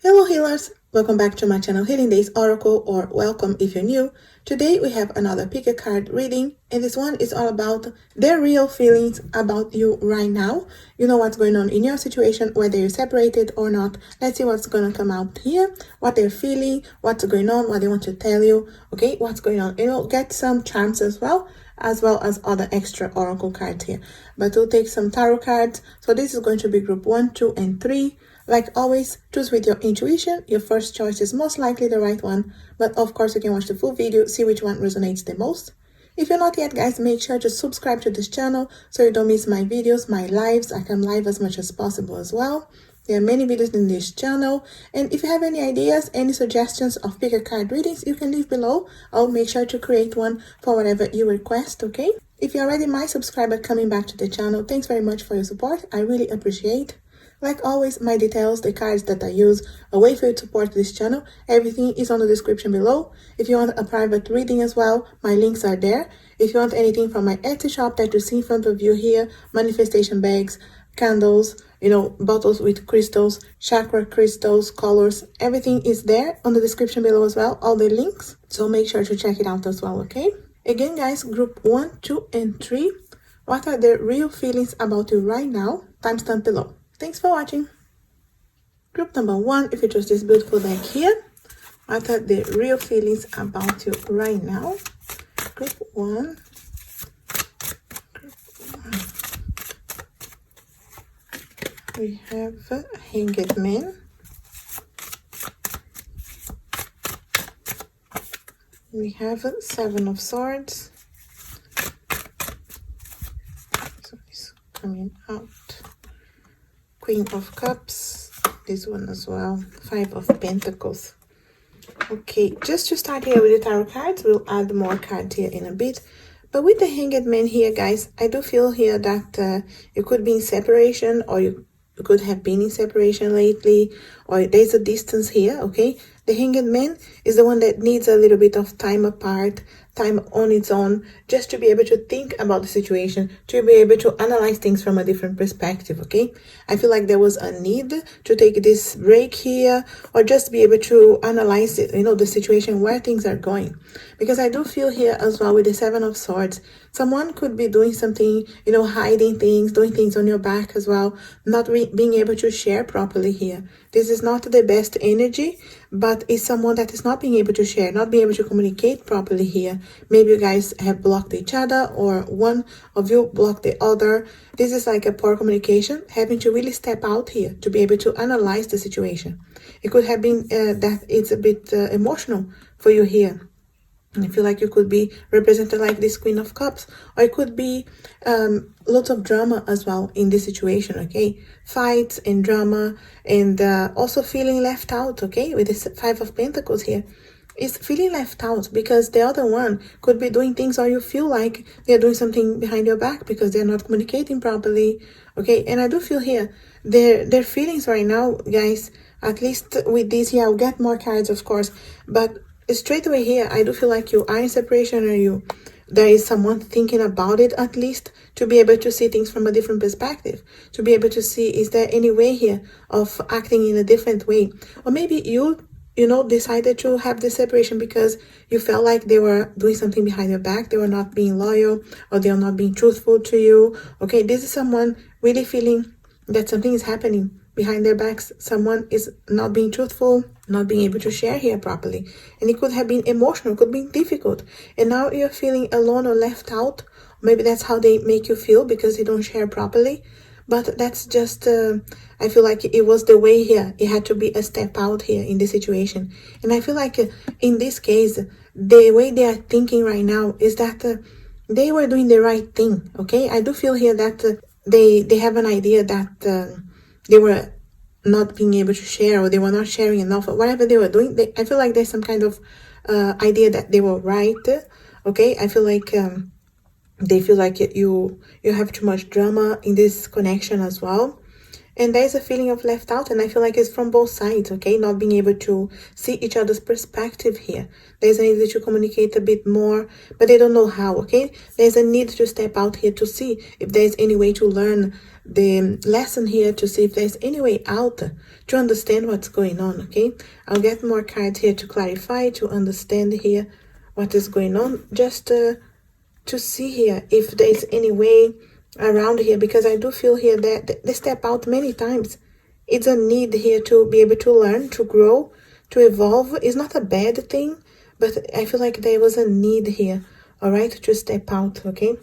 Hello healers, welcome back to my channel Healing Days Oracle, or welcome if you're new. Today we have another pick a card reading, and this one is all about their real feelings about you right now. You know what's going on in your situation, whether you're separated or not. Let's see what's going to come out here, what they're feeling, what's going on, what they want to tell you, okay, what's going on. And we'll get some charms as well as other extra oracle cards here. But we'll take some tarot cards. So this is going to be group 1, 2, and 3. Like always, choose with your intuition. Your first choice is most likely the right one, but of course you can watch the full video, see which one resonates the most. If you're not yet, guys, make sure to subscribe to this channel so you don't miss my videos, my lives. I come live as much as possible as well. There are many videos in this channel, and if you have any ideas, any suggestions of pick a card readings, you can leave below. I'll make sure to create one for whatever you request, okay? If you're already my subscriber coming back to the channel, thanks very much for your support. I really appreciate. Like always, my details, the cards that I use, a way for you to support this channel, everything is on the description below. If you want a private reading as well, my links are there. If you want anything from my Etsy shop that you see in front of you here, manifestation bags, candles, bottles with crystals, chakra crystals, colors, everything is there on the description below as well, all the links. So make sure to check it out as well, okay? Again, guys, group 1, 2, and 3. What are the real feelings about you right now? Timestamp below. Thanks for watching. Group number 1, if you chose this beautiful deck here, what are the real feelings about you right now? Group 1. We have Hanged Man. We have 7 of Swords. So it's coming out. Queen of Cups, this one as well, 5 of Pentacles. Okay, just to start here with the tarot cards, we'll add more cards here in a bit. But with the Hanged Man here, guys, I do feel here that you could be in separation, or you could have been in separation lately, or there's a distance here, okay? The Hanged Man is the one that needs a little bit of time apart, time on its own, just to be able to think about the situation, to be able to analyze things from a different perspective, okay? I feel like there was a need to take this break here, or just be able to analyze it, the situation, where things are going. Because I do feel here as well with the 7 of Swords, someone could be doing something, hiding things, doing things on your back as well, not being able to share properly here. This is not the best energy, but it's someone that is not being able to share, not being able to communicate properly here. Maybe you guys have blocked each other, or one of you blocked the other. This is like a poor communication, having to really step out here to be able to analyze the situation. It could have been that it's a bit emotional for you here. I feel like you could be represented like this Queen of Cups, or it could be lots of drama as well in this situation, okay? Fights and drama, and also feeling left out, okay? With this 5 of Pentacles here, is feeling left out because the other one could be doing things, or you feel like they're doing something behind your back because they're not communicating properly, okay? And I do feel here their feelings right now, guys, at least with this here, I'll get more cards, of course, but straight away here, I do feel like you are in separation, or there is someone thinking about it, at least to be able to see things from a different perspective, to be able to see, is there any way here of acting in a different way? Or maybe you decided to have this separation because you felt like they were doing something behind your back, they were not being loyal, or they are not being truthful to you, okay? This is someone really feeling that something is happening behind their backs. Someone is not being truthful, not being able to share here properly, and it could have been emotional, could be difficult, and now you're feeling alone or left out. Maybe that's how they make you feel because they don't share properly. But that's just I feel like it was the way here. It had to be a step out here in this situation, and I feel like in this case, the way they are thinking right now is that they were doing the right thing, okay? I do feel here that they have an idea that they were not being able to share, or they were not sharing enough, or whatever they were doing. I feel like there's some kind of idea that they were right, okay? I feel like they feel like you have too much drama in this connection as well, And there is a feeling of left out, and I feel like it's from both sides, okay? Not being able to see each other's perspective here. There's a need to communicate a bit more, but they don't know how, okay? There's a need to step out here to see if there's any way to learn the lesson here, to see if there's any way out to understand what's going on, okay? I'll get more cards here to clarify, to understand here what is going on, just to see here if there's any way around here, because I do feel here that they step out many times. It's a need here to be able to learn, to grow, to evolve. It's not a bad thing, but I feel like there was a need here, all right, to step out, okay?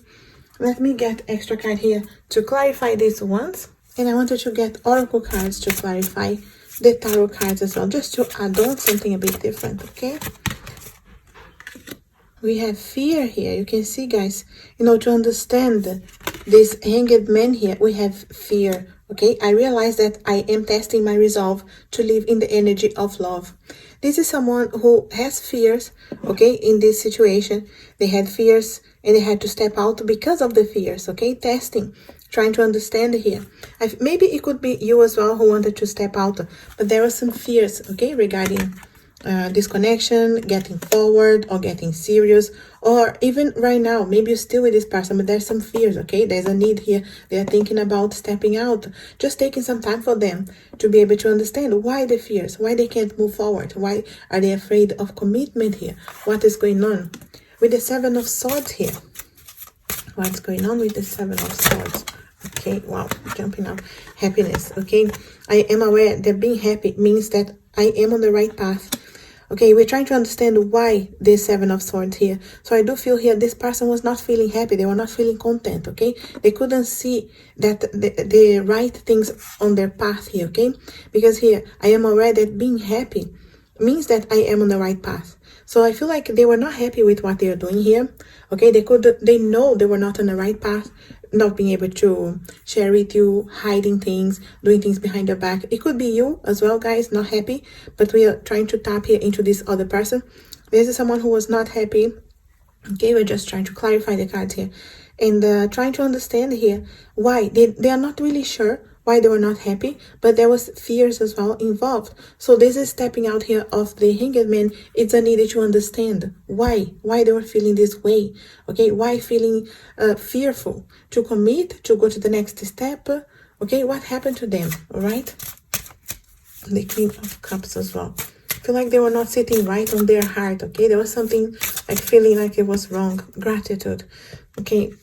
Let me get extra card here to clarify these ones, and I wanted to get oracle cards to clarify the tarot cards as well, just to add on something a bit different, okay? We have fear here. You can see, guys, you know, to understand this hanged man here, we have fear, okay? I realize that I am testing my resolve to live in the energy of love. This is someone who has fears, okay, in this situation. They had fears and they had to step out because of the fears, okay? Testing, trying to understand here. Maybe it could be you as well who wanted to step out, but there were some fears, okay, regarding this connection, getting forward or getting serious, or even right now, maybe you're still with this person, but there's some fears, okay? There's a need here. They are thinking about stepping out, just taking some time for them to be able to understand why the fears, why they can't move forward, why are they afraid of commitment here, what is going on. With the Seven of Swords here, what's going on with the Seven of Swords? Okay, wow, jumping up. Happiness, okay? I am aware that being happy means that I am on the right path. Okay, we're trying to understand why there's Seven of Swords here. So I do feel here this person was not feeling happy. They were not feeling content, okay? They couldn't see that the right things on their path here, okay? Because here, I am aware that being happy means that I am on the right path. So I feel like they were not happy with what they are doing here, okay? They know they were not on the right path, not being able to share with you, hiding things, doing things behind your back. It could be you as well, guys, not happy, but we are trying to tap here into this other person. This is someone who was not happy. Okay, we're just trying to clarify the cards here and trying to understand here why they are not really sure why they were not happy, but there was fears as well involved. So this is stepping out here of the Hanged Man. It's a need to understand why they were feeling this way, okay? Why feeling fearful to commit, to go to the next step, okay? What happened to them, all right? The Queen of Cups as well. I feel like they were not sitting right on their heart, okay? There was something like feeling like it was wrong. Gratitude, okay?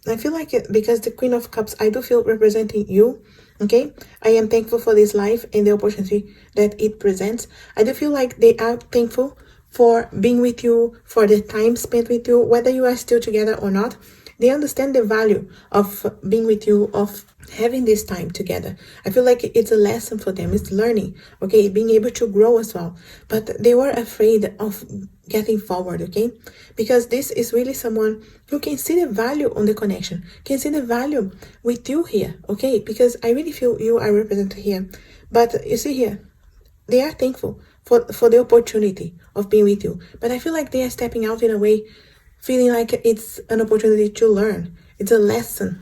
I feel like it, because the Queen of Cups, I do feel representing you, okay? I am thankful for this life and the opportunity that it presents. I do feel like they are thankful for being with you, for the time spent with you, whether you are still together or not. They understand the value of being with you, of having this time together. I feel like it's a lesson for them. It's learning, okay? Being able to grow as well. But they were afraid of getting forward, okay? Because this is really someone who can see the value on the connection, can see the value with you here, okay? Because I really feel you are represented here. But you see here, they are thankful for the opportunity of being with you. But I feel like they are stepping out in a way, feeling like it's an opportunity to learn. It's a lesson.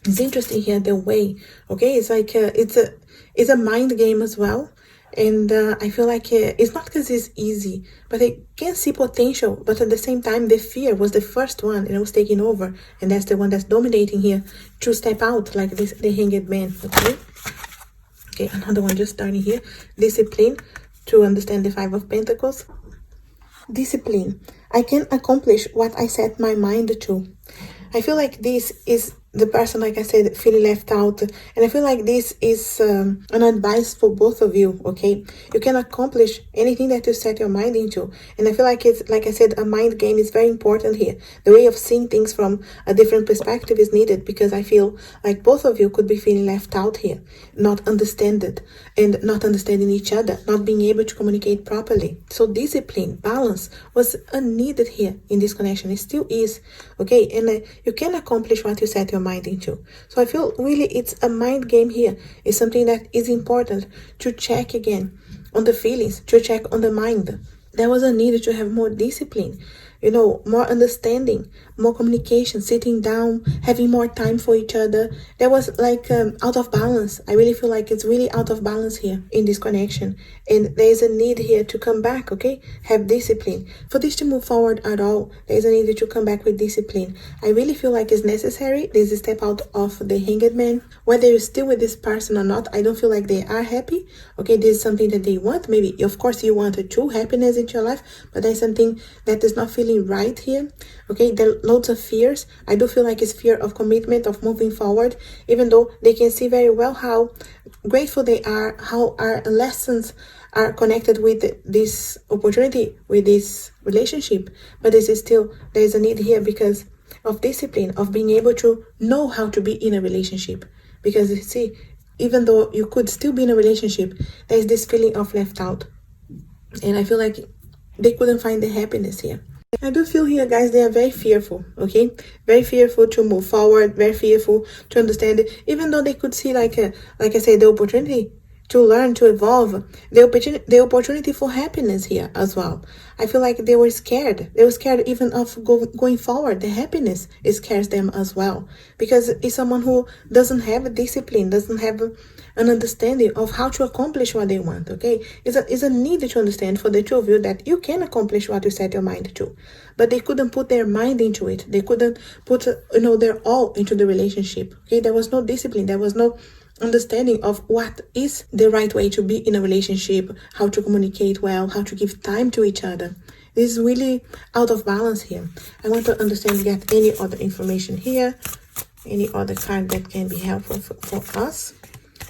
It's interesting here, the way, okay? It's like, it's a mind game as well. And I feel like it's not because it's easy, but I can see potential. But at the same time, the fear was the first one and it was taking over. And that's the one that's dominating here to step out like this, the Hanged Man, okay? Okay, another one just starting here. Discipline, to understand the Five of Pentacles. Discipline. I can accomplish what I set my mind to. I feel like this is the person, like I said, feeling left out. And I feel like this is an advice for both of you, okay? You can accomplish anything that you set your mind into. And I feel like it's, like I said, a mind game is very important here. The way of seeing things from a different perspective is needed, because I feel like both of you could be feeling left out here, not understood and not understanding each other, not being able to communicate properly. So discipline, balance was needed here in this connection. It still is, okay? And you can accomplish what you set your mind into. So I feel really it's a mind game here. It's something that is important to check again on the feelings, to check on the mind. There was a need to have more discipline, you know, more understanding, more communication, sitting down, having more time for each other. There was like out of balance. I really feel like it's really out of balance here in this connection. And there's a need here to come back, okay? Have discipline. For this to move forward at all, there's a need to come back with discipline. I really feel like it's necessary. There's a step out of the Hanged Man. Whether you're still with this person or not, I don't feel like they are happy. Okay, this is something that they want. Maybe, of course, you wanted true happiness into your life, but there's something that is not feeling right here. Okay, there are loads of fears. I do feel like it's fear of commitment, of moving forward, even though they can see very well how grateful they are, how our lessons are connected with this opportunity, with this relationship. But this is still, there's a need here because of discipline, of being able to know how to be in a relationship. Because you see, even though you could still be in a relationship, there's this feeling of left out. And I feel like they couldn't find the happiness here. I do feel here, guys, they are very fearful, okay? Very fearful to move forward, very fearful to understand it. Even though they could see, like I said, the opportunity to learn, to evolve, the opportunity for happiness here as well. I feel like they were scared. They were scared even of going forward. The happiness scares them as well. Because it's someone who doesn't have a discipline, doesn't have an understanding of how to accomplish what they want, okay? It's a need to understand for the two of you that you can accomplish what you set your mind to. But they couldn't put their mind into it. They couldn't put, their all into the relationship, okay? There was no discipline. There was no understanding of what is the right way to be in a relationship, how to communicate well, how to give time to each other. This is really out of balance here. I want to understand, get any other information here, any other card that can be helpful for us.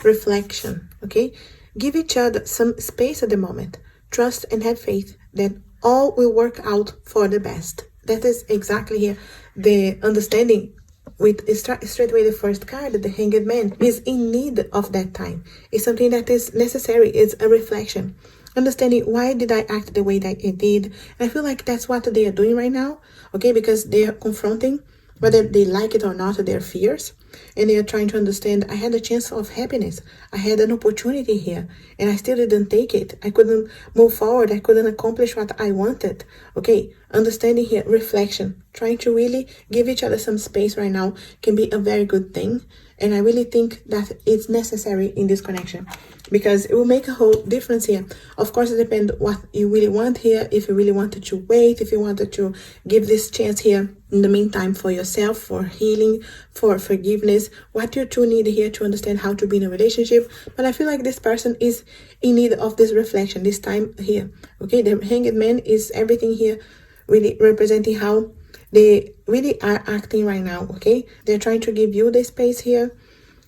Reflection, okay? Give each other some space at the moment. Trust and have faith that all will work out for the best. That is exactly here the understanding. With straight away the first card, the Hanged Man is in need of that time. It's something that is necessary. It's a reflection. Understanding why did I act the way that I did. And I feel like that's what they are doing right now, okay? Because they are confronting, whether they like it or not, their fears. And they are trying to understand, I had a chance of happiness. I had an opportunity here, and I still didn't take it. I couldn't move forward. I couldn't accomplish what I wanted. Okay, understanding here, reflection. Trying to really give each other some space right now can be a very good thing. And I really think that it's necessary in this connection because it will make a whole difference here. Of course, it depends what you really want here. If you really wanted to wait, if you wanted to give this chance here in the meantime for yourself, for healing, for forgiveness, what you two need here to understand how to be in a relationship. But I feel like this person is in need of this reflection, this time here. Okay, the Hanged Man is everything here, really representing how they really are acting right now, okay? They're trying to give you the space here.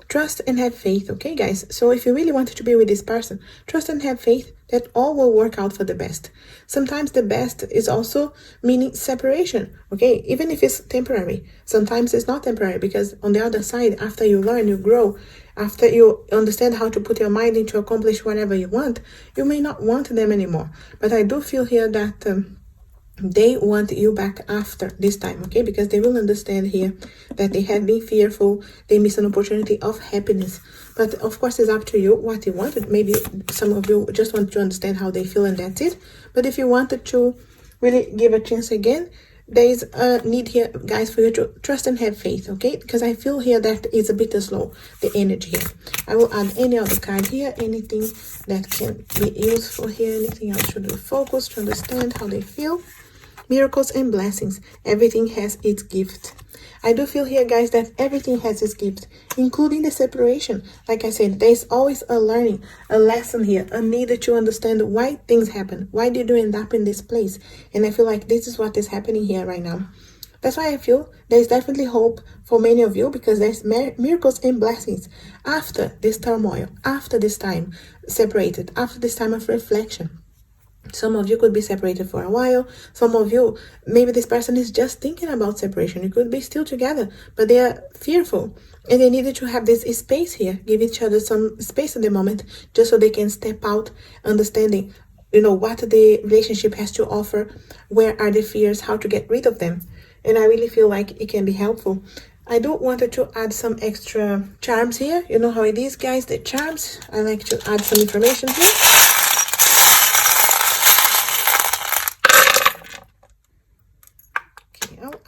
Trust and have faith, okay, guys? So if you really wanted to be with this person, trust and have faith that all will work out for the best. Sometimes the best is also meaning separation, okay? Even if it's temporary. Sometimes it's not temporary because on the other side, after you learn, you grow, after you understand how to put your mind in to accomplish whatever you want, you may not want them anymore. But I do feel here that they want you back after this time, okay? Because they will understand here that they have been fearful, they miss an opportunity of happiness. But of course, it's up to you what you wanted. Maybe some of you just want to understand how they feel and that's it. But if you wanted to really give a chance again, there is a need here, guys, for you to trust and have faith, okay? Because I feel here that it's a bit slow, the energy here. I will add any other card here, anything that can be useful here, anything else should be focused to understand how they feel. Miracles and blessings. Everything has its gift. I do feel here, guys, that everything has its gift, including the separation. Like I said, there's always a learning, a lesson here, a need to understand why things happen. Why did you end up in this place? And I feel like this is what is happening here right now. That's why I feel there's definitely hope for many of you because there's miracles and blessings after this turmoil, after this time separated, after this time of reflection. Some of you could be separated for a while. Some of you, maybe this person is just thinking about separation. You could be still together, but they are fearful. And they needed to have this space here. Give each other some space at the moment, just so they can step out, understanding, what the relationship has to offer. Where are the fears? How to get rid of them? And I really feel like it can be helpful. I do wanted to add some extra charms here. You know how it is, guys, the charms. I like to add some information here. I'll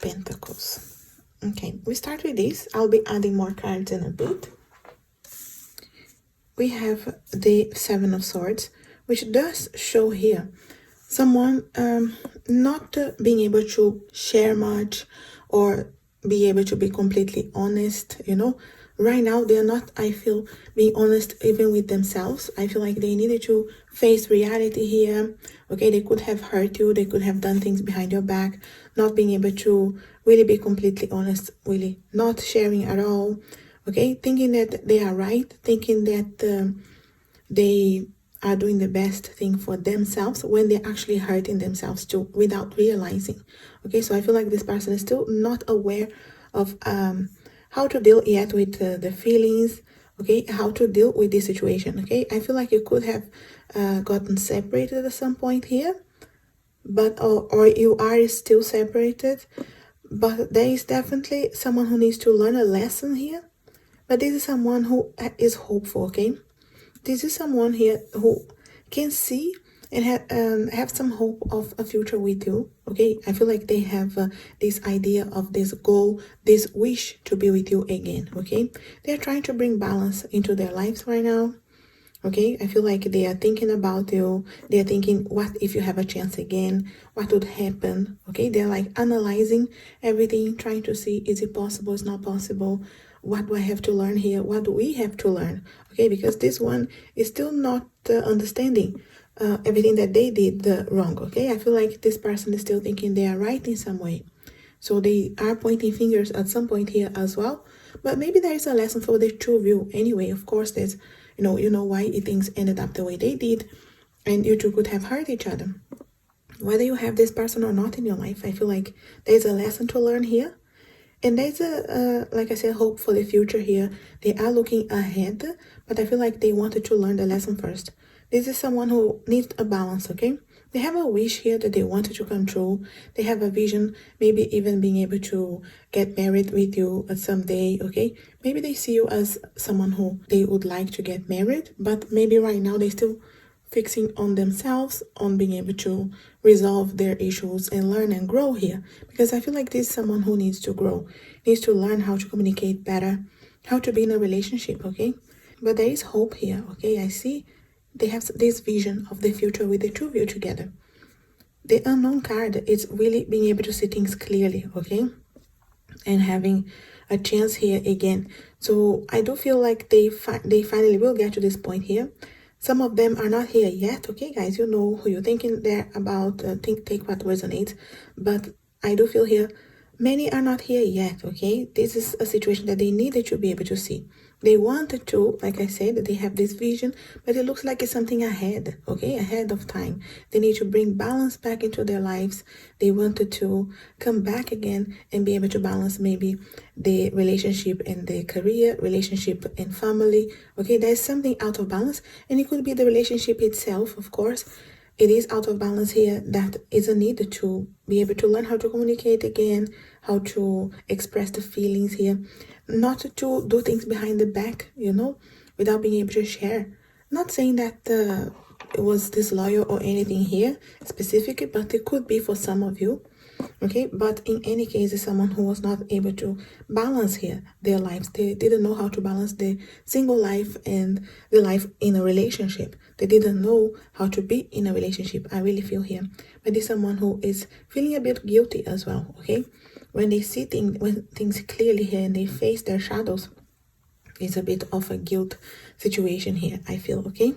Pentacles. Okay, we start with this. I'll be adding more cards in a bit. We have the Seven of Swords, which does show here someone not being able to share much or be able to be completely honest, you know. Right now, they're not, I feel, being honest even with themselves. I feel like they needed to face reality here. Okay, they could have hurt you. They could have done things behind your back, not being able to really be completely honest, really not sharing at all. Okay, thinking that they are right, thinking that they are doing the best thing for themselves when they're actually hurting themselves too without realizing. Okay, so I feel like this person is still not aware of how to deal yet with the feelings. Okay, how to deal with this situation. Okay, I feel like you could have gotten separated at some point here, but or you are still separated, but there is definitely someone who needs to learn a lesson here. But this is someone who is hopeful. Okay, this is someone here who can see and have some hope of a future with you. Okay, I feel like they have this idea of this goal, this wish to be with you again. Okay, they're trying to bring balance into their lives right now. Okay, I feel like they are thinking about you. They are thinking, what if you have a chance again? What would happen? Okay, they're like analyzing everything, trying to see, is it possible, is not possible? What do I have to learn here? What do we have to learn? Okay, because this one is still not understanding everything that they did wrong. Okay, I feel like this person is still thinking they are right in some way. So they are pointing fingers at some point here as well. But maybe there is a lesson for the two of you anyway. Of course, there's, you know why things ended up the way they did. And you two could have hurt each other. Whether you have this person or not in your life, I feel like there's a lesson to learn here. And there's like I said, hope for the future here. They are looking ahead, but I feel like they wanted to learn the lesson first. This is someone who needs a balance, okay? They have a wish here that they wanted to come true. They have a vision, maybe even being able to get married with you someday, okay? Maybe they see you as someone who they would like to get married, but maybe right now they still fixing on themselves, on being able to resolve their issues and learn and grow here. Because I feel like this is someone who needs to grow, needs to learn how to communicate better, how to be in a relationship, okay? But there is hope here, okay? I see they have this vision of the future with the two of you together. The unknown card is really being able to see things clearly, okay? And having a chance here again. So I do feel like they finally will get to this point here. Some of them are not here yet, okay, guys? You know who you're thinking they're about. Take what resonates. But I do feel here, many are not here yet, okay? This is a situation that they needed to be able to see. They wanted to, like I said, they have this vision, but it looks like it's something ahead, okay? Ahead of time. They need to bring balance back into their lives. They wanted to come back again and be able to balance maybe the relationship and the career, relationship and family, okay? There's something out of balance, and it could be the relationship itself, of course. It is out of balance here. That is a need to be able to learn how to communicate again, how to express the feelings here, not to do things behind the back, you know, without being able to share. Not saying that it was disloyal or anything here specifically, but it could be for some of you. Okay, but in any case, it's someone who was not able to balance here their lives. They didn't know how to balance the single life and the life in a relationship. They didn't know how to be in a relationship. I really feel here. But it's someone who is feeling a bit guilty as well, okay? When they see things clearly here and they face their shadows, it's a bit of a guilt situation here, I feel, okay?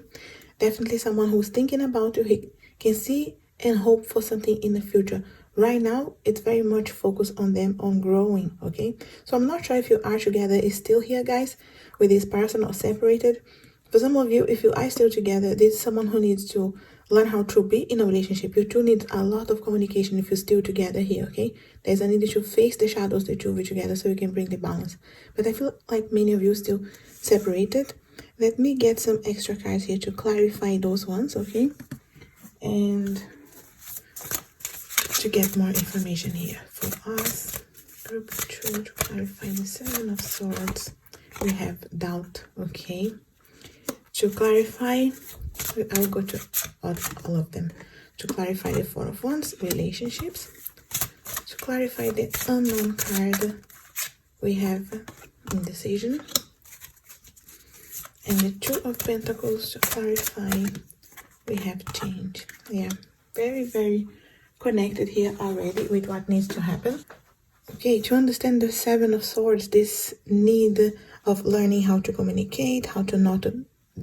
Definitely someone who's thinking about you. He can see and hope for something in the future. Right now, it's very much focused on them, on growing, okay? So I'm not sure if you are together, is still here, guys, with this person or separated. For some of you, if you are still together, this is someone who needs to learn how to be in a relationship. You two need a lot of communication if you're still together here, okay? There's a need to face the shadows, the two of you together, so you can bring the balance. But I feel like many of you still separated. Let me get some extra cards here to clarify those ones, okay? And to get more information here for us. Group 2 to clarify the Seven of Swords. We have doubt, okay? To clarify, I'll go to all of them. To clarify the Four of Wands, relationships. To clarify the unknown card, we have indecision. And the Two of Pentacles to clarify, we have change. Yeah, very, very connected here already with what needs to happen. Okay, to understand the Seven of Swords, this need of learning how to communicate, how to not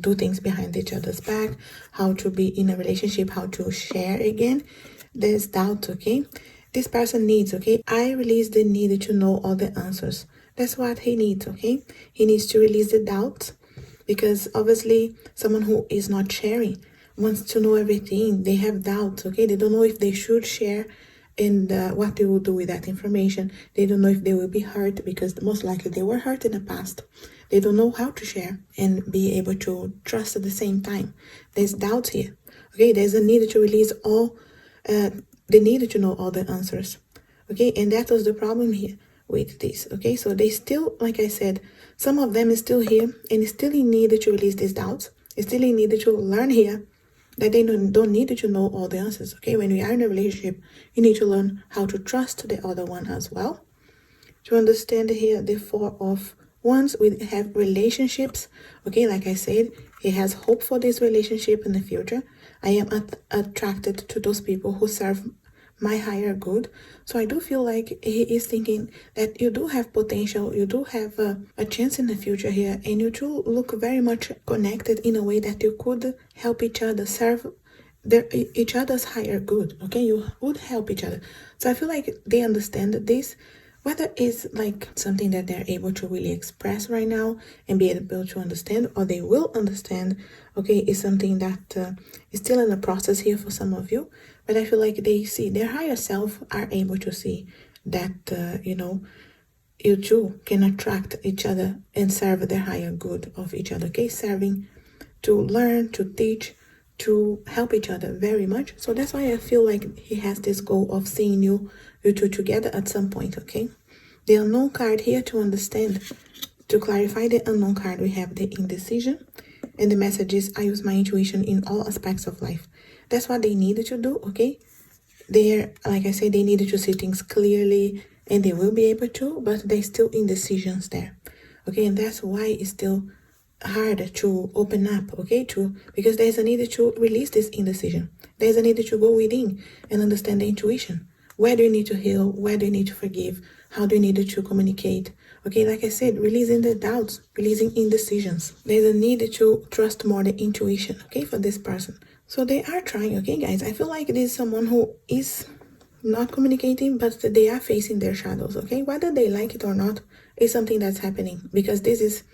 do things behind each other's back, how to be in a relationship, how to share again. There's doubt, okay? This person needs, okay? I release the need to know all the answers. That's what he needs, okay? He needs to release the doubt, because obviously someone who is not sharing wants to know everything. They have doubts, okay? They don't know if they should share and what they will do with that information. They don't know if they will be hurt, because most likely they were hurt in the past. They don't know how to share and be able to trust at the same time. There's doubts here, okay? There's a need to release all, they needed to know all the answers, okay? And that was the problem here with this, okay? So they still, like I said, some of them is still here and still in need to release these doubts. Still in need to learn here that they don't need to know all the answers, okay? When we are in a relationship, you need to learn how to trust the other one as well. To understand here, the Four of Wands, we have relationships, okay? Like I said, he has hope for this relationship in the future. I am attracted to those people who serve my higher good. So I do feel like he is thinking that you do have potential, you do have a chance in the future here, and you two look very much connected in a way that you could help each other, serve each other's higher good, okay? You would help each other. So I feel like they understand this, whether it's like something that they're able to really express right now and be able to understand, or they will understand, okay, is something that is still in the process here for some of you. But I feel like they see, their higher self are able to see that, you know, you two can attract each other and serve the higher good of each other, okay? Serving to learn, to teach, to help each other very much. So that's why I feel like he has this goal of seeing you two together at some point, okay? The unknown card here to understand, to clarify the unknown card, we have the indecision. And the message is, I use my intuition in all aspects of life. That's what they needed to do, okay? They're, like I said, they needed to see things clearly, and they will be able to, but there's still indecisions there, okay? And that's why it's still hard to open up, okay? Because there's a need to release this indecision. There's a need to go within and understand the intuition. Where do you need to heal? Where do you need to forgive? How do you need to communicate? Okay, like I said, releasing the doubts, releasing indecisions. There's a need to trust more the intuition, okay, for this person. So they are trying, okay, guys? I feel like this is someone who is not communicating, but they are facing their shadows, okay? Whether they like it or not is something that's happening, because this is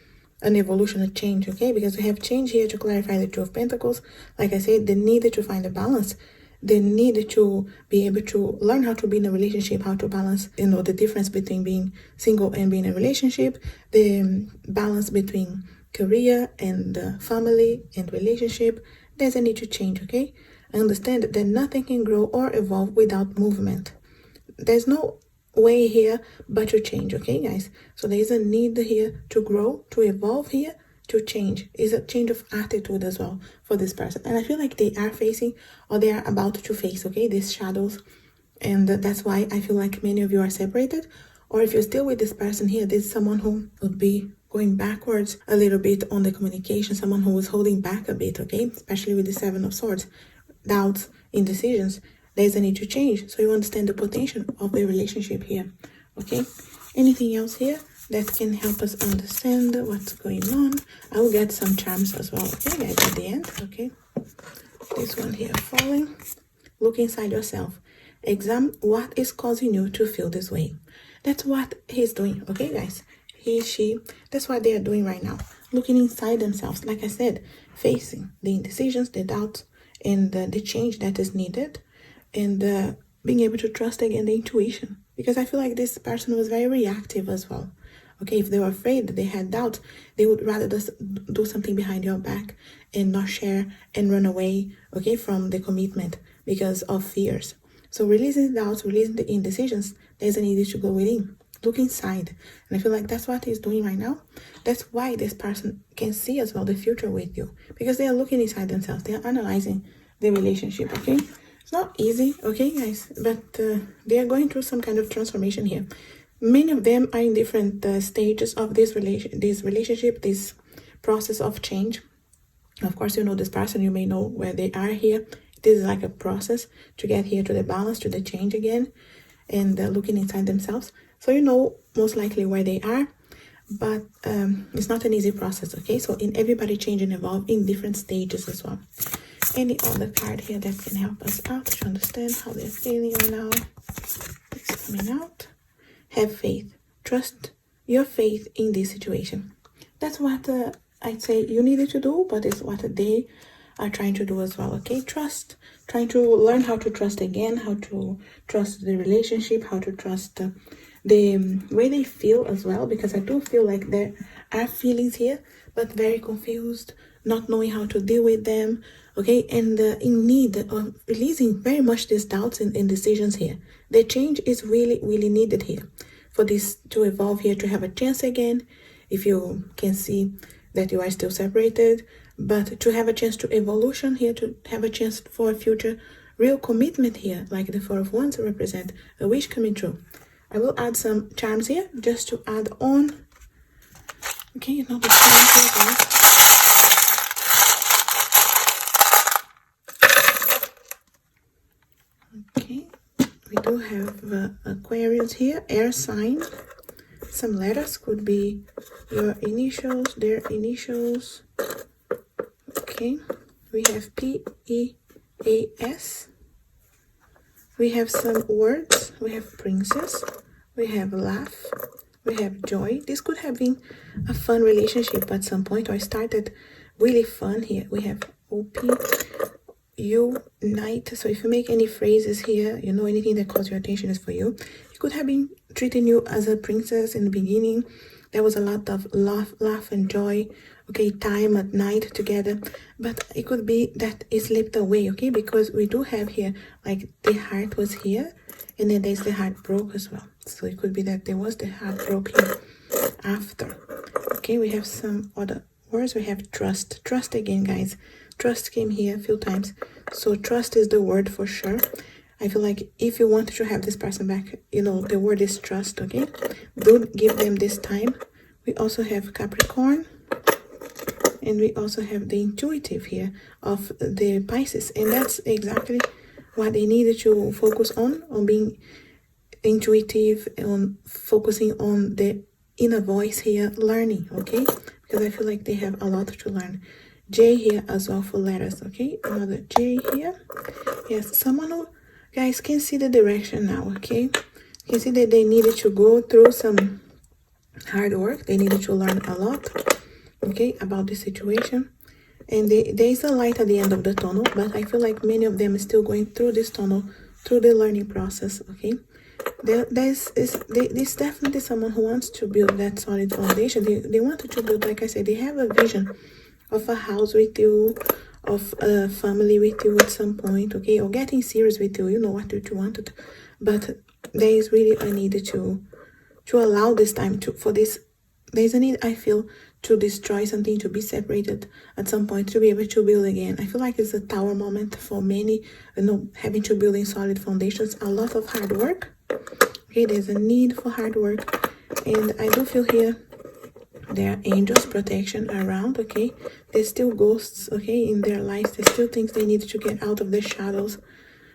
an evolution, a change, okay? Because we have change here to clarify the Two of Pentacles. Like I said, they need to find a balance. They need to be able to learn how to be in a relationship, how to balance, you know, the difference between being single and being in a relationship, the balance between career and family and relationship. There's a need to change, okay? Understand that nothing can grow or evolve without movement. There's no way here but to change, okay, guys? So there's a need here to grow, to evolve here, to change. Is a change of attitude as well for this person. And I feel like they are facing, or they are about to face, okay, these shadows. And that's why I feel like many of you are separated. Or if you're still with this person here, this is someone who would be going backwards a little bit on the communication, someone who was holding back a bit, okay? Especially with the Seven of Swords. Doubts, indecisions. There's a need to change. So you understand the potential of the relationship here, okay? Anything else here that can help us understand what's going on? I will get some charms as well, okay, guys, at the end, okay? This one here, falling. Look inside yourself. Examine what is causing you to feel this way. That's what he's doing, okay, guys? He, she, that's what they are doing right now. Looking inside themselves, like I said, facing the indecisions, the doubts, and the change that is needed, and being able to trust again the intuition. Because I feel like this person was very reactive as well. Okay, if they were afraid, they had doubts, they would rather just do something behind your back and not share and run away, okay, from the commitment because of fears. So releasing the doubts, releasing the indecisions, there's a need to go within. Look inside. And I feel like that's what he's doing right now. That's why this person can see as well the future with you. Because they are looking inside themselves. They are analyzing the relationship, okay? not easy, okay, guys, but they are going through some kind of transformation here. Many of them are in different stages of this relationship, this process of change. Of course, you know this person, you may know where they are here. This is like a process to get here to the balance, to the change again, and looking inside themselves. So you know most likely where they are, but it's not an easy process, okay? So in everybody change and evolve in different stages as well. Any other card here that can help us out to understand how they're feeling right now? It's coming out. Have faith. Trust your faith in this situation. That's what I'd say you needed to do, but it's what they are trying to do as well, okay? Trust. Trying to learn how to trust again, how to trust the relationship, how to trust the way they feel as well, because I do feel like there are feelings here, but very confused, not knowing how to deal with them, okay? And in need of releasing very much these doubts and decisions here. The change is really, really needed here for this to evolve here, to have a chance again, if you can see that you are still separated, but to have a chance to evolution here, to have a chance for a future real commitment here, like the Four of Wands represent a wish coming true. I will add some charms here just to add on. Okay, you know the charms here, guys. Okay, we do have Aquarius here, air sign. Some letters could be your initials, their initials. Okay, we have P-E-A-S. We have some words. We have princess. We have laugh. We have joy. This could have been a fun relationship at some point, or started really fun here. We have OP, unite. So if you make any phrases here, you know, anything that calls your attention is for you. It could have been treating you as a princess in the beginning. There was a lot of laugh and joy, okay, time at night together. But it could be that it slipped away, okay, because we do have here, like, the heart was here, and then there's the heart broke as well. So it could be that there was the heart broke here after. Okay, we have some other words. We have trust. Trust again, guys. Trust came here a few times. So trust is the word for sure. I feel like if you want to have this person back, you know, the word is trust, okay? Do give them this time. We also have Capricorn. And we also have the intuitive here of the Pisces. And that's exactly what they needed to focus on being intuitive, on focusing on the inner voice here, learning, okay? Because I feel like they have a lot to learn. J here as well for letters, okay? Another J here. Yes, someone who, guys, can see the direction now, okay? You can see that they needed to go through some hard work. They needed to learn a lot, okay, about the situation. And there is a light at the end of the tunnel, but I feel like many of them are still going through this tunnel, through the learning process, okay? There's definitely someone who wants to build that solid foundation. They wanted to build, like I said, they have a vision of a house with you, of a family with you at some point, okay? Or getting serious with you, you know what you wanted. But there is really a need to allow this time for this. There's a need, I feel, to destroy something, to be separated at some point, to be able to build again. I feel like it's a tower moment for many, you know, having to build in solid foundations, a lot of hard work. Okay, there's a need for hard work. And I do feel here there are angels, protection around, okay? There's still ghosts, okay, in their lives. There's still things they need to get out of the shadows.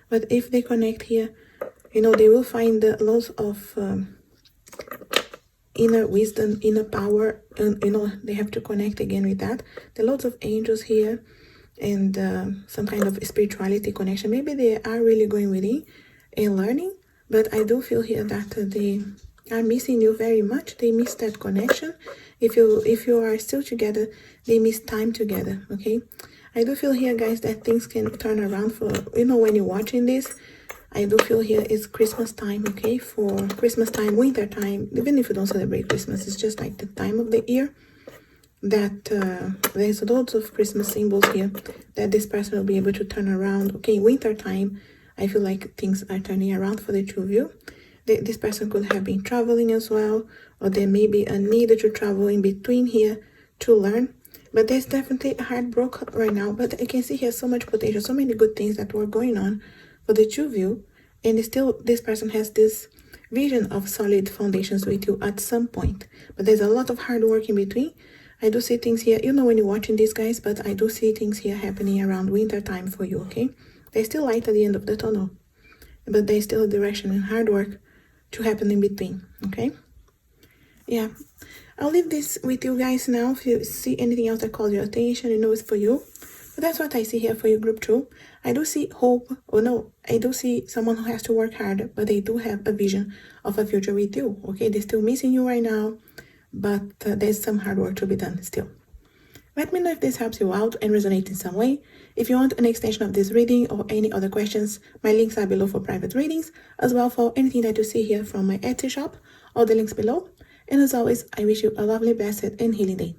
But if they connect here, you know, they will find the lots of inner wisdom, inner power, and you know, they have to connect again with that. There are lots of angels here, and some kind of spirituality connection. Maybe they are really going within and learning, but I do feel here that they are missing you very much. They miss that connection. If you are still together, they miss time together, okay? I do feel here, guys, that things can turn around for, you know, when you're watching this. I do feel here it's Christmas time, okay? For Christmas time, winter time, even if you don't celebrate Christmas, it's just like the time of the year that there's lots of Christmas symbols here that this person will be able to turn around. Okay, winter time, I feel like things are turning around for the two of you. This person could have been traveling as well, or there may be a need to travel in between here to learn. But there's definitely a heartbreak right now. But I can see here so much potential, so many good things that were going on for the two of you, and still this person has this vision of solid foundations with you at some point. But there's a lot of hard work in between. I do see things here, you know, when you're watching these guys, but I do see things here happening around winter time for you, okay? There's still light at the end of the tunnel, but there's still a direction and hard work to happen in between, okay? Yeah, I'll leave this with you guys now. If you see anything else that calls your attention, you know it's for you. But that's what I see here for your group 2. I do see hope, or no, I do see someone who has to work hard, but they do have a vision of a future with you, okay? They're still missing you right now, but there's some hard work to be done still. Let me know if this helps you out and resonates in some way. If you want an extension of this reading or any other questions, my links are below for private readings, as well for anything that you see here from my Etsy shop, all the links below. And as always, I wish you a lovely, blessed, and healing day.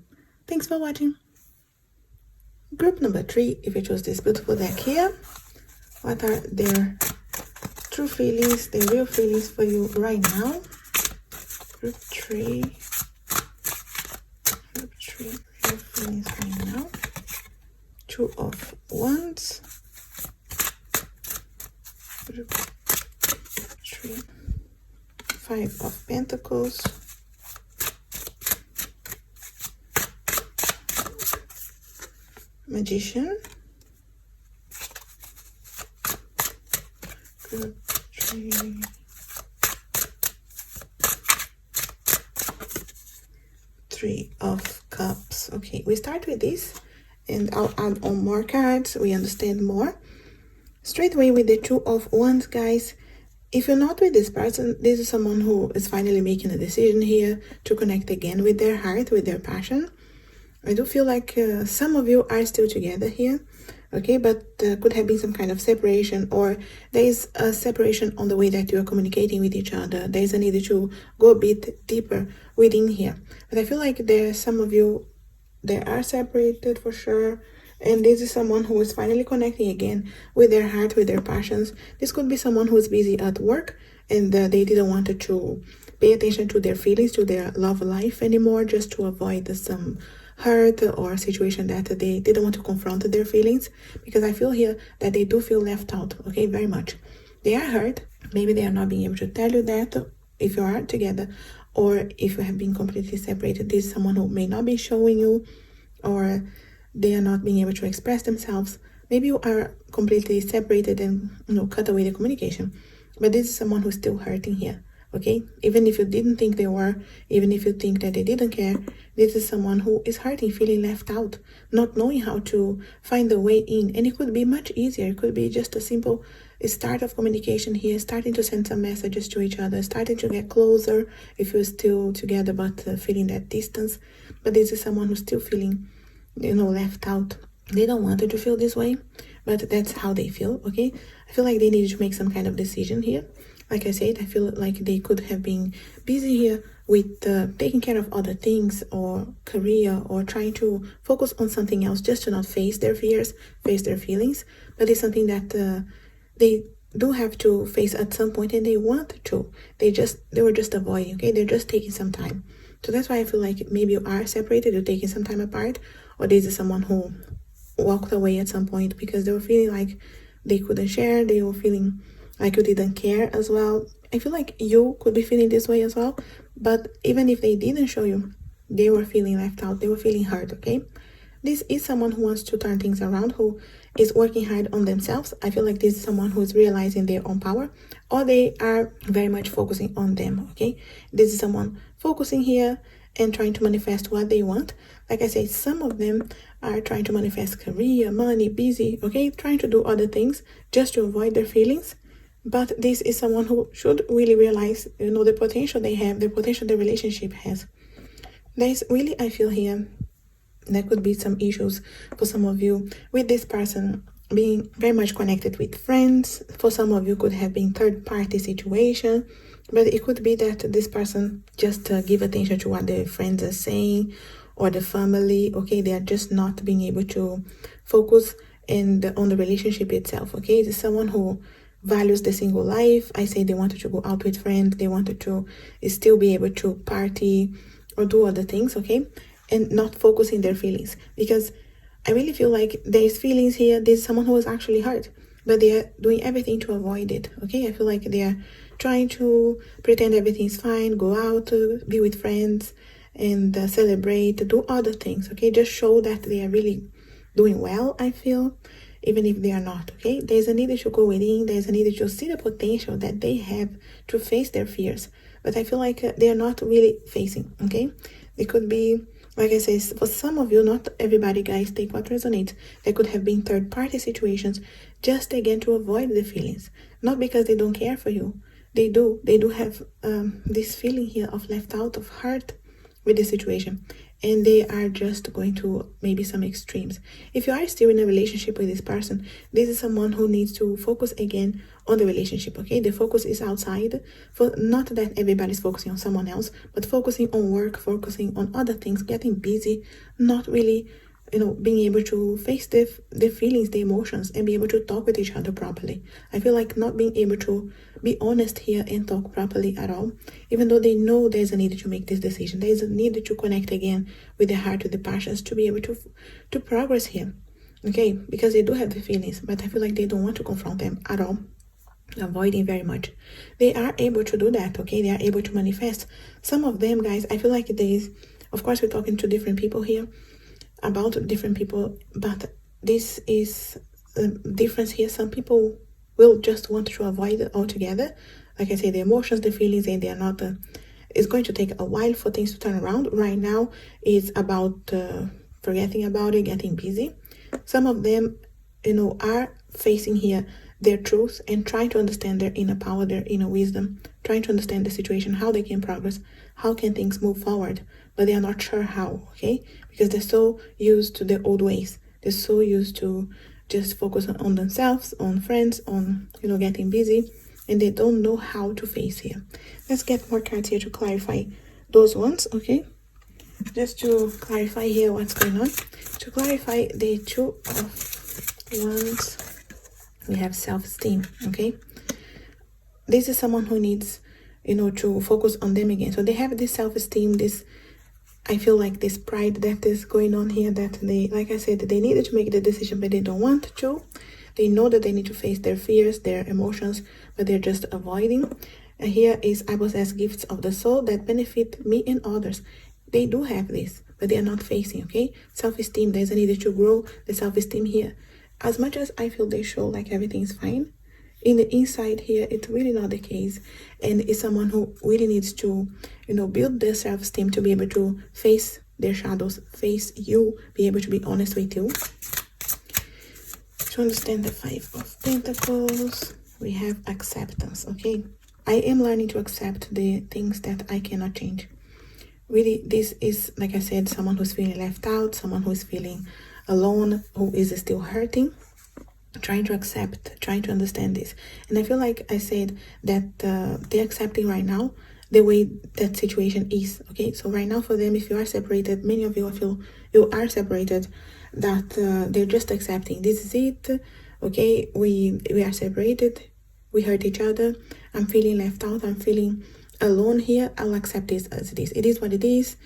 Thanks for watching. Group number 3, if you chose this beautiful deck here, what are their true feelings, their real feelings for you right now? Group 3, real feelings right now. 2 of Wands. Group 3, 5 of Pentacles. Magician. Group 3. Three of Cups. Okay, we start with this, and I'll add on more cards. We understand more. Straight away with the 2 of Wands, guys. If you're not with this person, this is someone who is finally making a decision here to connect again with their heart, with their passion. I do feel like some of you are still together here, okay, but could have been some kind of separation, or there is a separation on the way that you are communicating with each other. There is a need to go a bit deeper within here. But I feel like there are some of you, they are separated for sure, and this is someone who is finally connecting again with their heart, with their passions. This could be someone who is busy at work, and they didn't want to pay attention to their feelings, to their love life anymore, just to avoid some hurt or situation that they didn't want to confront their feelings, because I feel here that they do feel left out, okay, very much. They are hurt. Maybe they are not being able to tell you that if you are together, or if you have been completely separated. This is someone who may not be showing you, or they are not being able to express themselves. Maybe you are completely separated and, you know, cut away the communication, but this is someone who's still hurting here. Okay, even if you didn't think they were, even if you think that they didn't care, this is someone who is hurting, feeling left out, not knowing how to find a way in. And it could be much easier. It could be just a simple start of communication here, starting to send some messages to each other, starting to get closer if you're still together, but feeling that distance. But this is someone who's still feeling, you know, left out. They don't want to feel this way, but that's how they feel, okay? I feel like they needed to make some kind of decision here. Like I said, I feel like they could have been busy here with taking care of other things, or career, or trying to focus on something else, just to not face their fears, face their feelings. But it's something that they do have to face at some point, and they want to. They were just avoiding, okay? They're just taking some time. So that's why I feel like maybe you are separated, you're taking some time apart, or this is someone who walked away at some point because they were feeling like they couldn't share, they were feeling like you didn't care as well. I feel like you could be feeling this way as well, but even if they didn't show you, they were feeling left out, they were feeling hurt, okay? This is someone who wants to turn things around, who is working hard on themselves. I feel like this is someone who is realizing their own power, or they are very much focusing on them, okay? This is someone focusing here and trying to manifest what they want. Like I said, some of them are trying to manifest career, money, busy, okay? Trying to do other things just to avoid their feelings. But this is someone who should really realize, you know, the potential they have, the potential the relationship has. There's really, I feel here, there could be some issues for some of you with this person being very much connected with friends. For some of you could have been third-party situation, but it could be that this person just give attention to what their friends are saying, or the family, okay? They are just not being able to focus on the relationship itself, okay? This is someone who values the single life. I say they wanted to go out with friends, they wanted to still be able to party or do other things, okay? And not focusing their feelings, because I really feel like there's feelings here. There's someone who is actually hurt, but they are doing everything to avoid it, okay? I feel like they are trying to pretend everything's fine, go out, be with friends, and celebrate, do other things, okay? Just show that they are really doing well, I feel, even if they are not, okay? There's a need to go within, there's a need to see the potential that they have to face their fears, but I feel like they are not really facing, okay? It could be, like I said, for some of you, not everybody, guys, take what resonates. There could have been third-party situations just again to avoid the feelings, not because they don't care for you. They do have this feeling here of left out, of hurt with the situation, and they are just going to maybe some extremes. If you are still in a relationship with this person, this is someone who needs to focus again on the relationship, okay? The focus is outside, for not that everybody's focusing on someone else, but focusing on work, focusing on other things, getting busy, not really, being able to face the feelings, the emotions, and be able to talk with each other properly. I feel like not being able to be honest here and talk properly at all, even though they know there's a need to make this decision. There's a need to connect again with the heart, with the passions, to be able to progress here, okay? Because they do have the feelings, but I feel like they don't want to confront them at all, avoiding very much. They are able to do that, okay? They are able to manifest. Some of them, guys, I feel like there's, of course, we're talking to different people here, about different people, but this is the difference here. Some people will just want to avoid it altogether. Like I say, the emotions, the feelings, and they are not it's going to take a while for things to turn around. Right now it's about forgetting about it, getting busy. Some of them, are facing here their truth and trying to understand their inner power, their inner wisdom, trying to understand the situation, how they can progress, how can things move forward, but they are not sure how, okay? Because they're so used to their old ways. They're so used to just focus on themselves, on friends, on, getting busy, and they don't know how to face here. Let's get more cards here to clarify those ones, okay? Just to clarify here what's going on. To clarify the Two of Wands, we have self-esteem, okay? This is someone who needs, to focus on them again. So they have this self-esteem, this, I feel like this pride that is going on here, that they, like I said, they needed to make the decision, but they don't want to. They know that they need to face their fears, their emotions, but they're just avoiding. And here is, I was as gifts of the soul that benefit me and others. They do have this, but they are not facing, okay? Self-esteem, there's a need to grow the self-esteem here. As much as I feel they show like everything's fine, in the inside here, it's really not the case. And it's someone who really needs to, build their self-esteem to be able to face their shadows, face you, be able to be honest with you. To understand the Five of Pentacles, we have acceptance, okay? I am learning to accept the things that I cannot change. Really, this is, like I said, someone who's feeling left out, someone who's feeling alone, who is still hurting, trying to accept, trying to understand this. And I feel like I said that they're accepting right now the way that situation is, okay? So right now for them, if you are separated, many of you feel you are separated, that they're just accepting, this is it, okay? We are separated, we hurt each other, I'm feeling left out, I'm feeling alone here, I'll accept this as it is what it is,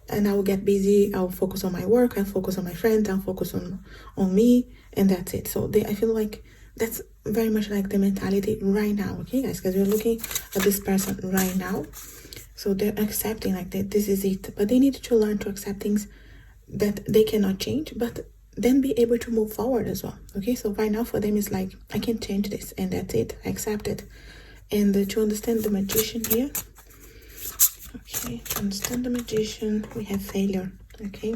and I will get busy, I'll focus on my work, I'll focus on my friends, I'll focus on me, and that's it. So I feel like that's very much like the mentality right now, okay, guys? Because we're looking at this person right now. So they're accepting like that, this is it. But they need to learn to accept things that they cannot change, but then be able to move forward as well, okay? So right now for them, it's like, I can't change this, and that's it, I accept it. And to understand the Magician here, okay, to understand the Magician, we have failure, okay?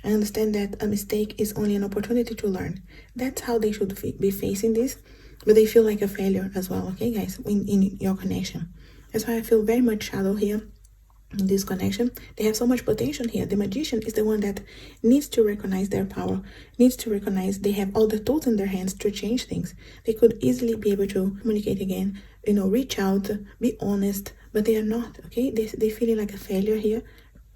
I understand that a mistake is only an opportunity to learn. That's how they should be facing this, but they feel like a failure as well, okay, guys, in your connection. That's why I feel very much shallow here in this connection. They have so much potential here. The Magician is the one that needs to recognize their power, needs to recognize they have all the tools in their hands to change things. They could easily be able to communicate again, reach out, be honest, but they are not, okay? They feeling like a failure here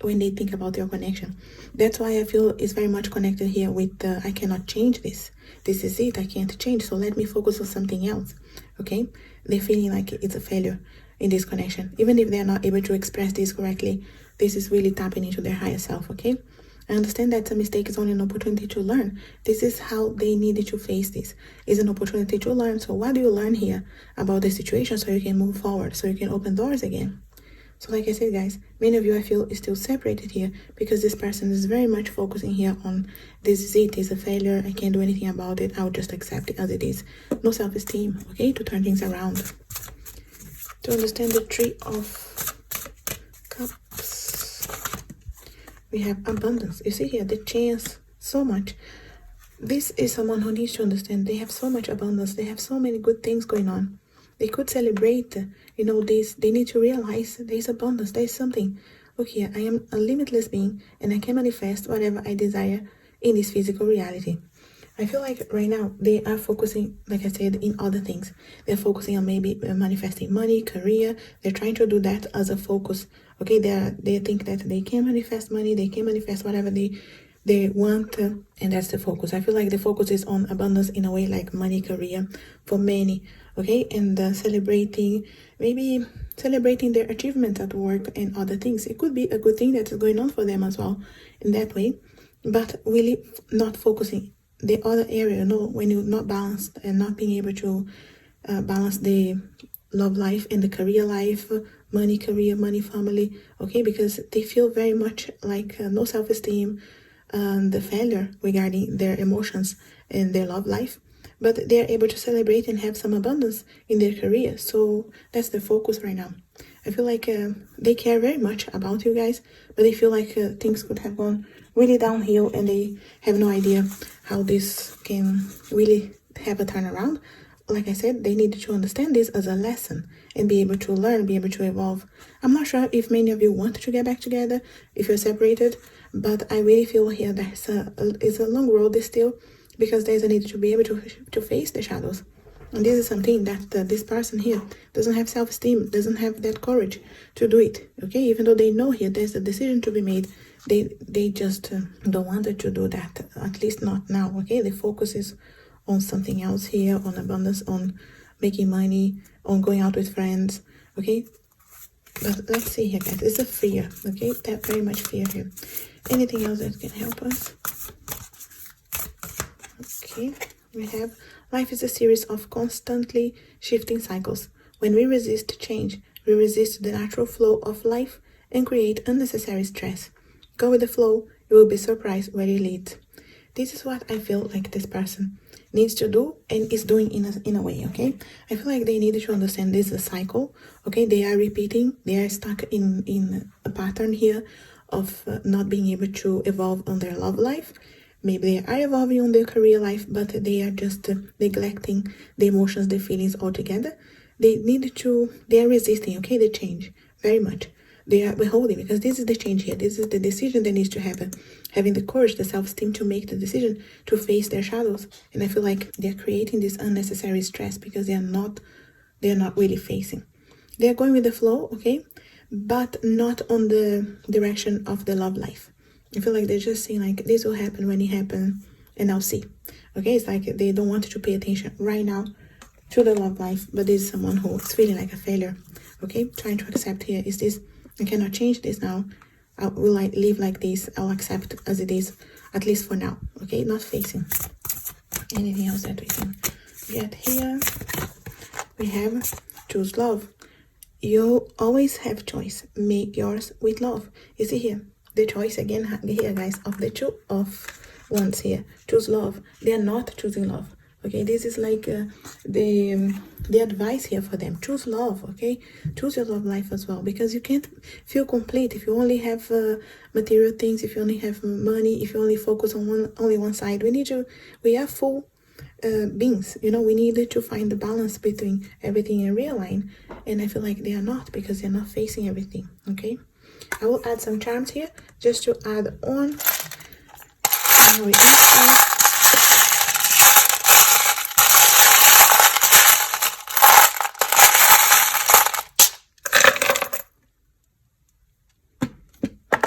when they think about their connection. That's why I feel it's very much connected here with I cannot change this. This is it, I can't change, so let me focus on something else, okay? They're feeling like it's a failure in this connection. Even if they're not able to express this correctly, this is really tapping into their higher self, okay? I understand that a mistake is only an opportunity to learn. This is how they needed to face this. It's an opportunity to learn. So what do you learn here about the situation so you can move forward, so you can open doors again? So like I said, guys, many of you I feel is still separated here because this person is very much focusing here on this is it, is a failure, I can't do anything about it, I'll just accept it as it is. No self-esteem, okay, to turn things around. To understand the Three of Cups, we have abundance. You see here, the chance, so much. This is someone who needs to understand they have so much abundance, they have so many good things going on. They could celebrate, this. They need to realize there's abundance, there's something. Look here, I am a limitless being and I can manifest whatever I desire in this physical reality. I feel like right now they are focusing, like I said, in other things. They're focusing on maybe manifesting money, career. They're trying to do that as a focus. Okay, they think that they can manifest money, they can manifest whatever they want, and that's the focus. I feel like the focus is on abundance in a way like money, career for many, okay, and maybe celebrating their achievements at work and other things. It could be a good thing that's going on for them as well in that way, but really not focusing the other area. When you're not balanced and not being able to balance the love life and the career life, money, career, money, family, okay, because they feel very much like no self-esteem, the failure regarding their emotions and their love life, but they're able to celebrate and have some abundance in their career. So that's the focus right now. I feel like they care very much about you guys, but they feel like things could have gone really downhill and they have no idea how this can really have a turnaround. Like I said, they need to understand this as a lesson and be able to learn, be able to evolve. I'm not sure if many of you want to get back together, if you're separated, but I really feel here it's a long road still, because there's a need to be able to face the shadows. And this is something that this person here doesn't have self-esteem, doesn't have that courage to do it, okay? Even though they know here there's a decision to be made, they just don't want to do that, at least not now, okay? The focus is on something else here, on abundance, on making money, on going out with friends, okay? But let's see here, guys. It's a fear, okay? That very much fear here. Anything else that can help us? Okay, we have life is a series of constantly shifting cycles. When we resist change, we resist the natural flow of life and create unnecessary stress. Go with the flow, you will be surprised where it leads. This is what I feel like this person needs to do and is doing in a way, okay? I feel like they need to understand this is a cycle, okay? They are repeating, they are stuck in a pattern here of not being able to evolve on their love life. Maybe they are evolving on their career life, but they are just neglecting the emotions, the feelings altogether. They are resisting, okay, the change very much. They are withholding because this is the change here. This is the decision that needs to happen. Having the courage, the self-esteem to make the decision to face their shadows. And I feel like they're creating this unnecessary stress because they're not really facing. They're going with the flow, okay, but not on the direction of the love life. I feel like they're just saying like this will happen when it happens and I'll see. Okay, it's like they don't want to pay attention right now to the love life, but there's someone who is feeling like a failure. Okay, trying to accept here is this. I cannot change this now. Will I live like this? I'll accept as it is, at least for now. Okay, not facing. Anything else that we can get here? We have choose love. You always have choice. Make yours with love. You see here, the choice again here, guys, of the two of wands here. Choose love. They are not choosing love. Okay, this is like the advice here for them. Choose love, okay? Choose your love life as well, because you can't feel complete if you only have material things, if you only have money, if you only focus on only one side. We are full beings, we need to find the balance between everything and realign, and I feel like they are not, because they're not facing everything, okay? I will add some charms here just to add on. Now we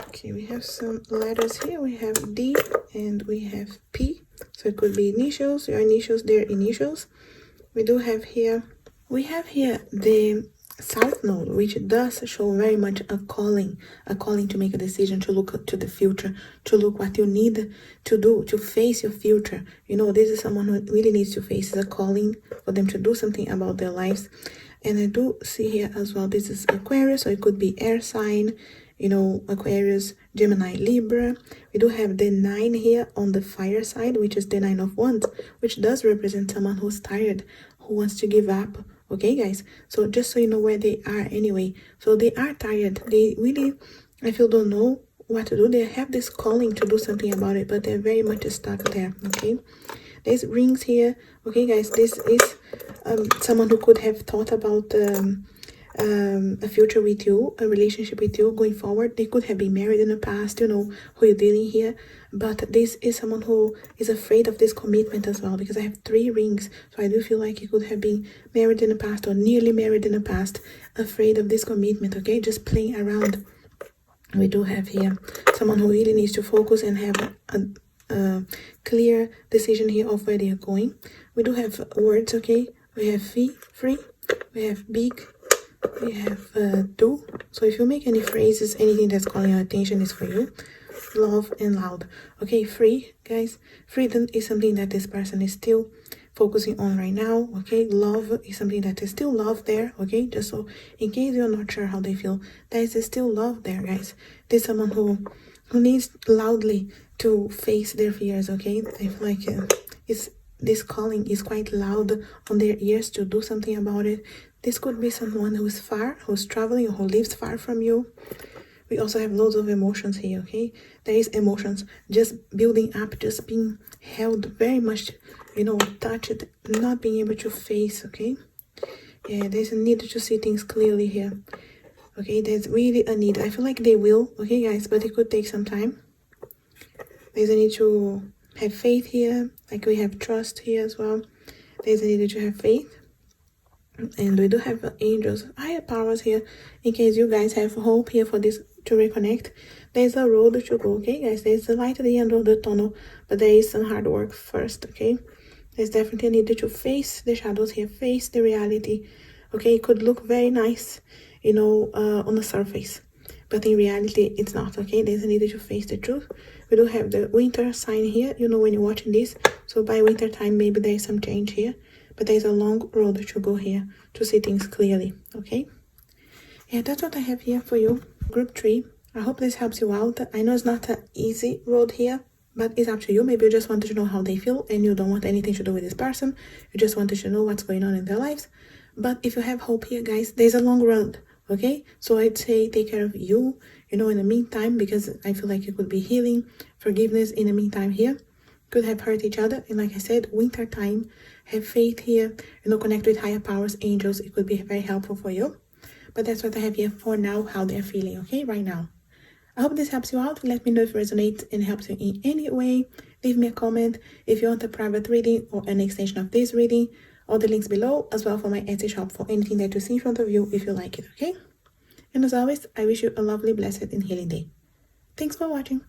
okay, we have some letters here. We have D and we have P. So it could be initials, your initials, their initials. We have here the South Node, which does show very much a calling to make a decision, to look to the future, to look what you need to do, to face your future. You know, this is someone who really needs to face a calling for them to do something about their lives. And I do see here as well, this is Aquarius, so it could be air sign, you know, Aquarius, Gemini, Libra. We do have the 9 here on the fire side, which is the 9 of Wands, which does represent someone who's tired, who wants to give up. Okay, guys, so just so you know where they are anyway. So they are tired. They really, I feel, don't know what to do. They have this calling to do something about it, but they're very much stuck there. Okay, there's rings here. Okay, guys, this is someone who could have thought about a future with you, a relationship with you going forward. They could have been married in the past, you know, who you're dealing here. But this is someone who is afraid of this commitment as well, because I have 3 rings. So I do feel like you could have been married in the past or nearly married in the past, afraid of this commitment, okay? Just playing around. We do have here someone who really needs to focus and have a clear decision here of where they are going. We do have words, okay? We have free, we have big, we have do. So if you make any phrases, anything that's calling your attention is for you. Love and loud. Okay, free, guys. Freedom is something that this person is still focusing on right now. Okay, love is something that is still love there. Okay, just so in case you're not sure how they feel, there is still love there, guys. There's someone who needs loudly to face their fears. Okay, I feel like this calling is quite loud on their ears to do something about it. This could be someone who's far, who's traveling, or who lives far from you. We also have loads of emotions here, okay? There is emotions just building up, just being held very much, you know, touched, not being able to face, okay? Yeah, there's a need to see things clearly here. Okay, there's really a need. I feel like they will, okay, guys, but it could take some time. There's a need to have faith here, like we have trust here as well. There's a need to have faith. And we do have angels, higher powers here, in case you guys have hope here for this to reconnect. There's a road to go, okay, guys? There's a light at the end of the tunnel, but there is some hard work first, okay? There's definitely a need to face the shadows here, face the reality, okay? It could look very nice, you know, on the surface, but in reality, it's not, okay? There's a need to face the truth. We do have the winter sign here, you know, when you're watching this. So by winter time, maybe there's some change here. But there's a long road to go here to see things clearly, okay? Yeah, that's what I have here for you, group 3. I hope this helps you out. I know it's not an easy road here, but it's up to you. Maybe you just wanted to know how they feel and you don't want anything to do with this person. You just wanted to know what's going on in their lives. But if you have hope here, guys, there's a long road, okay? So I'd say take care of you, you know, in the meantime, because I feel like it could be healing, forgiveness in the meantime here. Could have hurt each other, and like I said, winter time, have faith here, you know, connect with higher powers, angels. It could be very helpful for you. But that's what I have here for now, how they're feeling, okay, right now. I hope this helps you out. Let me know if it resonates and helps you in any way. Leave me a comment if you want a private reading or an extension of this reading. All the links below, as well for my Etsy shop for anything that you see in front of you if you like it, okay? And as always, I wish you a lovely, blessed, and healing day. Thanks for watching.